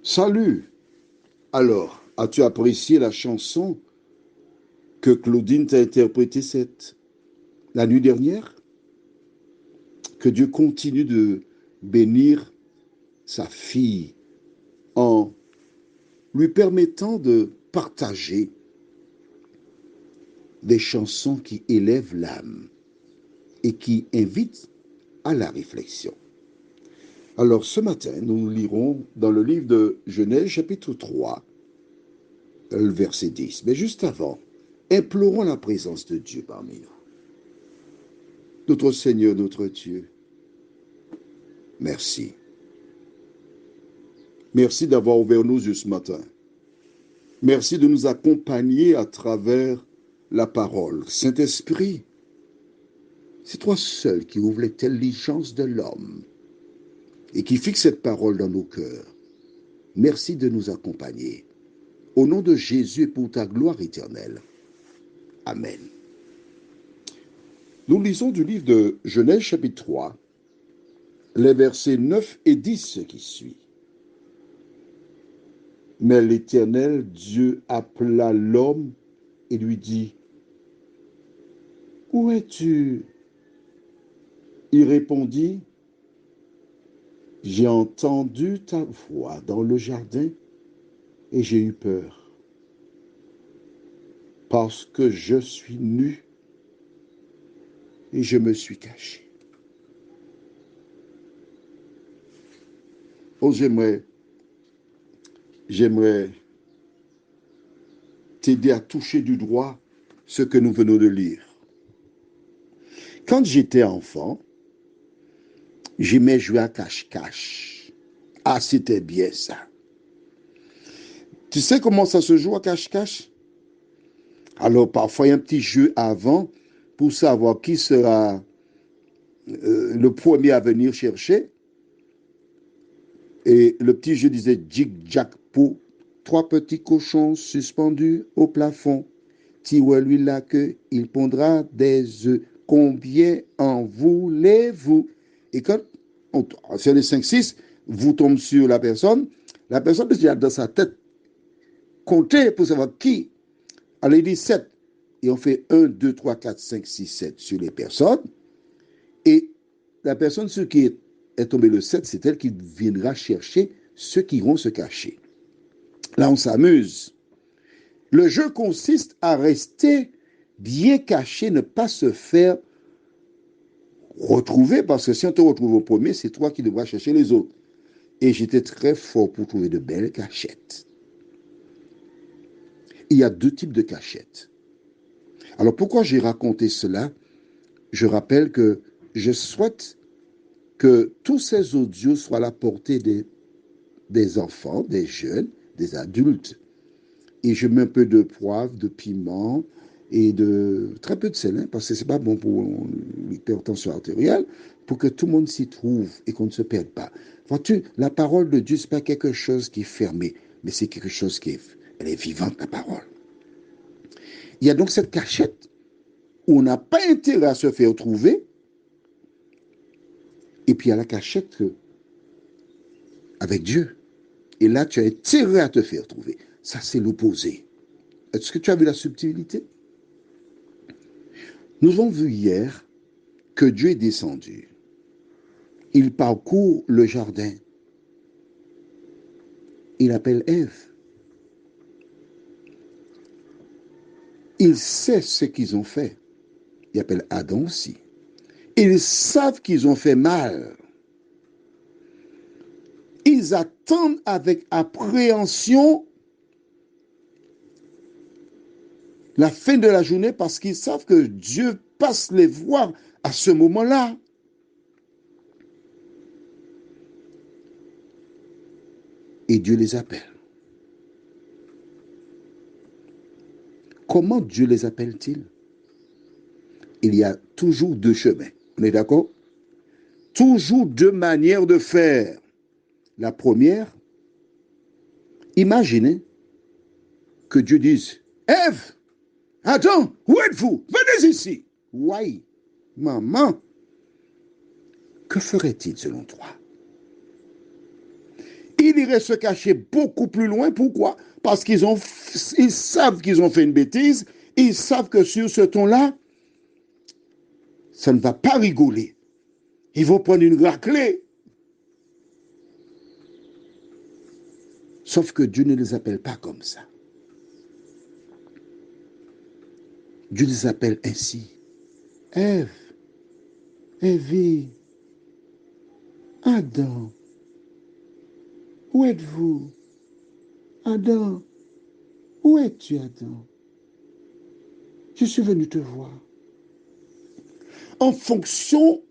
Salut! Alors, as-tu apprécié la chanson que Claudine t'a interprétée la nuit dernière? Que Dieu continue de bénir sa fille en lui permettant de partager des chansons qui élèvent l'âme et qui invitent à la réflexion. Alors ce matin, nous lirons dans le livre de Genèse chapitre 3, le verset 10. Mais juste avant, implorons la présence de Dieu parmi nous. Notre Seigneur, notre Dieu, merci. Merci d'avoir ouvert nos yeux ce matin. Merci de nous accompagner à travers la parole. Saint-Esprit, c'est toi seul qui ouvre l'intelligence de l'homme et qui fixe cette parole dans nos cœurs. Merci de nous accompagner. Au nom de Jésus et pour ta gloire éternelle. Amen. Nous lisons du livre de Genèse chapitre 3, les versets 9 et 10 qui suivent. Mais l'Éternel Dieu appela l'homme et lui dit, « Où es-tu » Il répondit, « J'ai entendu ta voix dans le jardin et j'ai eu peur, parce que je suis nu et je me suis caché. » Oh, j'aimerais t'aider à toucher du doigt ce que nous venons de lire. Quand j'étais enfant, j'aimais jouer à cache-cache. Ah, c'était bien ça. Tu sais comment ça se joue à cache-cache? Alors, parfois, il y a un petit jeu avant pour savoir qui sera le premier à venir chercher. Et le petit jeu disait jig-jack pour 3 petits cochons suspendus au plafond. Tirez-lui la queue, il pondra des œufs. Combien en voulez-vous? Et quand on fait les 5-6, vous tombez sur la personne déjà dans sa tête compter pour savoir qui. Alors il dit 7. Et on fait 1, 2, 3, 4, 5, 6, 7 sur les personnes. Et la personne sur qui est tombé le 7, c'est elle qui viendra chercher ceux qui vont se cacher. Là, on s'amuse. Le jeu consiste à rester bien caché, ne pas se faire retrouver, parce que si on te retrouve au premier, c'est toi qui devras chercher les autres. Et j'étais très fort pour trouver de belles cachettes. Il y a 2 types de cachettes. Alors pourquoi j'ai raconté cela? Je rappelle que je souhaite que tous ces audios soient à la portée des enfants, des jeunes, des adultes. Et je mets un peu de poivre, de piment et de très peu de sel, hein, parce que c'est pas bon pour l'hypertension artérielle, pour que tout le monde s'y trouve et qu'on ne se perde pas. Vois-tu, la parole de Dieu, c'est pas quelque chose qui est fermé, mais c'est quelque chose elle est vivante, la parole. Il y a donc cette cachette où on n'a pas intérêt à se faire trouver, et puis il y a la cachette avec Dieu. Et là, tu as intérêt à te faire trouver. Ça, c'est l'opposé. Est-ce que tu as vu la subtilité? Nous avons vu hier que Dieu est descendu. Il parcourt le jardin. Il appelle Ève. Il sait ce qu'ils ont fait. Il appelle Adam aussi. Ils savent qu'ils ont fait mal. Ils attendent avec appréhension la fin de la journée parce qu'ils savent que Dieu passe les voir à ce moment-là. Et Dieu les appelle. Comment Dieu les appelle-t-il? Il y a toujours 2 chemins. On est d'accord? Toujours 2 manières de faire. La première, imaginez que Dieu dise, Ève, Adam, où êtes-vous? Venez ici. Oui, maman, que ferait-il selon toi? Il irait se cacher beaucoup plus loin. Pourquoi? Parce ils savent qu'ils ont fait une bêtise. Ils savent que sur ce ton-là, ça ne va pas rigoler. Ils vont prendre une raclée. Sauf que Dieu ne les appelle pas comme ça. Dieu les appelle ainsi. Ève, Ève, Adam, où êtes-vous? Adam, où es-tu, Adam? Je suis venu te voir. En fonction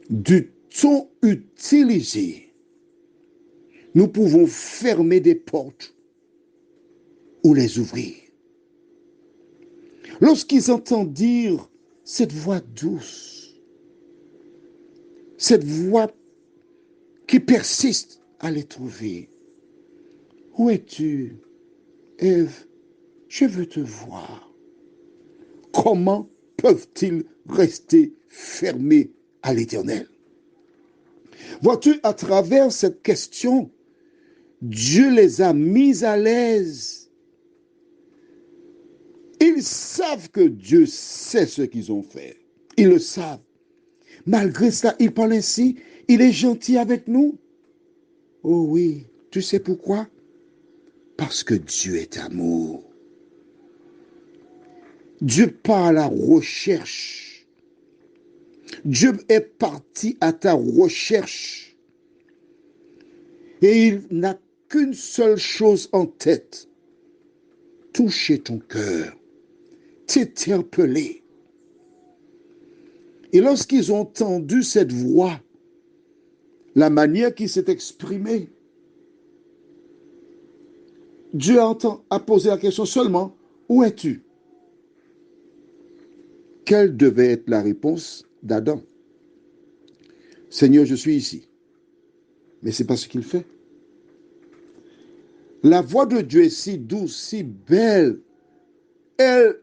du ton utilisé, nous pouvons fermer des portes ou les ouvrir. Lorsqu'ils entendent dire cette voix douce, cette voix qui persiste à les trouver. Où es-tu, Ève? Je veux te voir. Comment peuvent-ils rester fermés à l'Éternel? Vois-tu, à travers cette question, Dieu les a mis à l'aise. Ils savent que Dieu sait ce qu'ils ont fait. Ils le savent. Malgré ça, il parle ainsi. Il est gentil avec nous. Oh oui, tu sais pourquoi? Parce que Dieu est amour. Dieu part à la recherche. Dieu est parti à ta recherche. Et il n'a qu'une seule chose en tête. Toucher ton cœur. T'interpeller. Et lorsqu'ils ont entendu cette voix, la manière qu'il s'est exprimé, Dieu a posé la question seulement, où es-tu? Quelle devait être la réponse d'Adam? Seigneur, je suis ici. Mais ce n'est pas ce qu'il fait. La voix de Dieu est si douce, si belle. Elle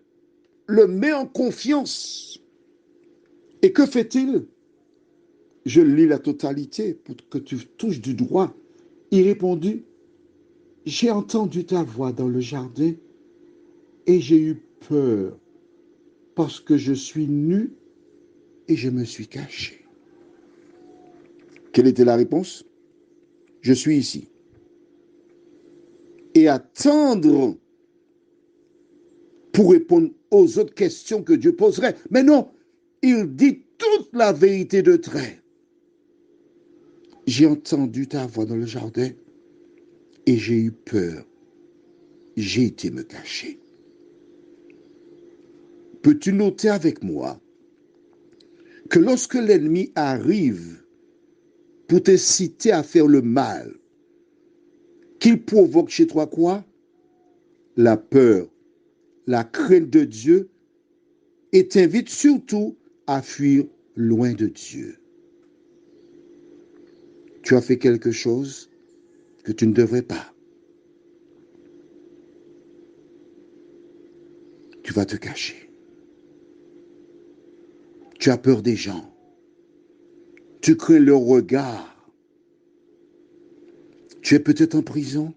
le met en confiance. Et que fait-il? Je lis la totalité pour que tu touches du doigt. Il répondit, j'ai entendu ta voix dans le jardin et j'ai eu peur parce que je suis nu et je me suis caché. Quelle était la réponse? Je suis ici. Et attendre pour répondre aux autres questions que Dieu poserait. Mais non, il dit toute la vérité de trait. J'ai entendu ta voix dans le jardin et j'ai eu peur. J'ai été me cacher. Peux-tu noter avec moi que lorsque l'ennemi arrive pour t'inciter à faire le mal, qu'il provoque chez toi quoi? La peur, la crainte de Dieu et t'invite surtout à fuir loin de Dieu. Tu as fait quelque chose que tu ne devrais pas. Tu vas te cacher. Tu as peur des gens. Tu crains leur regard. Tu es peut-être en prison.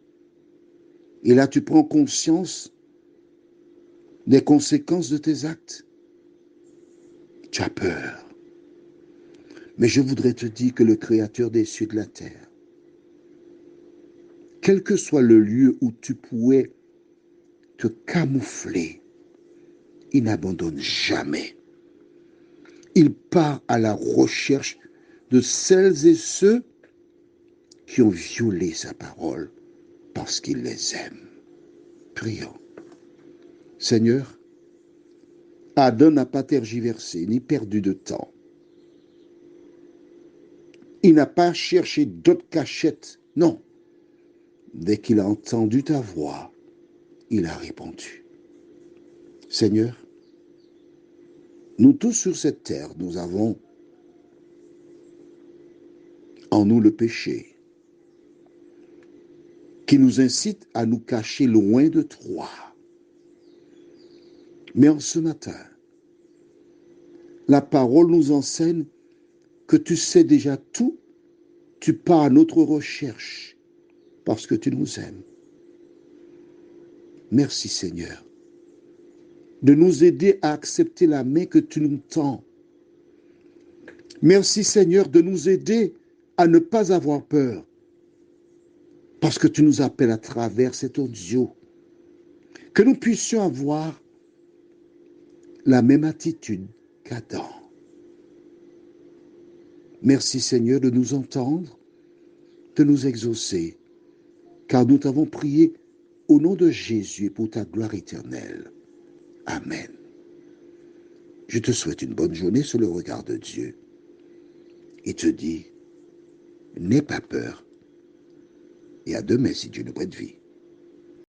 Et là, tu prends conscience des conséquences de tes actes. Tu as peur. Mais je voudrais te dire que le Créateur des cieux et de la terre, quel que soit le lieu où tu pourrais te camoufler, il n'abandonne jamais. Il part à la recherche de celles et ceux qui ont violé sa parole parce qu'il les aime. Prions. Seigneur, Adam n'a pas tergiversé ni perdu de temps. Il n'a pas cherché d'autres cachettes. Non. Dès qu'il a entendu ta voix, il a répondu. Seigneur, nous tous sur cette terre, nous avons en nous le péché qui nous incite à nous cacher loin de toi. Mais en ce matin, la parole nous enseigne que tu sais déjà tout Tu pars à notre recherche parce que tu nous aimes. Merci Seigneur de nous aider à accepter la main que tu nous tends. Merci Seigneur de nous aider à ne pas avoir peur parce que tu nous appelles à travers cet audio. Que nous puissions avoir la même attitude qu'Adam. Merci Seigneur de nous entendre, de nous exaucer, car nous t'avons prié au nom de Jésus et pour ta gloire éternelle. Amen. Je te souhaite une bonne journée sous le regard de Dieu et te dis, n'aie pas peur et à demain si Dieu nous prête vie.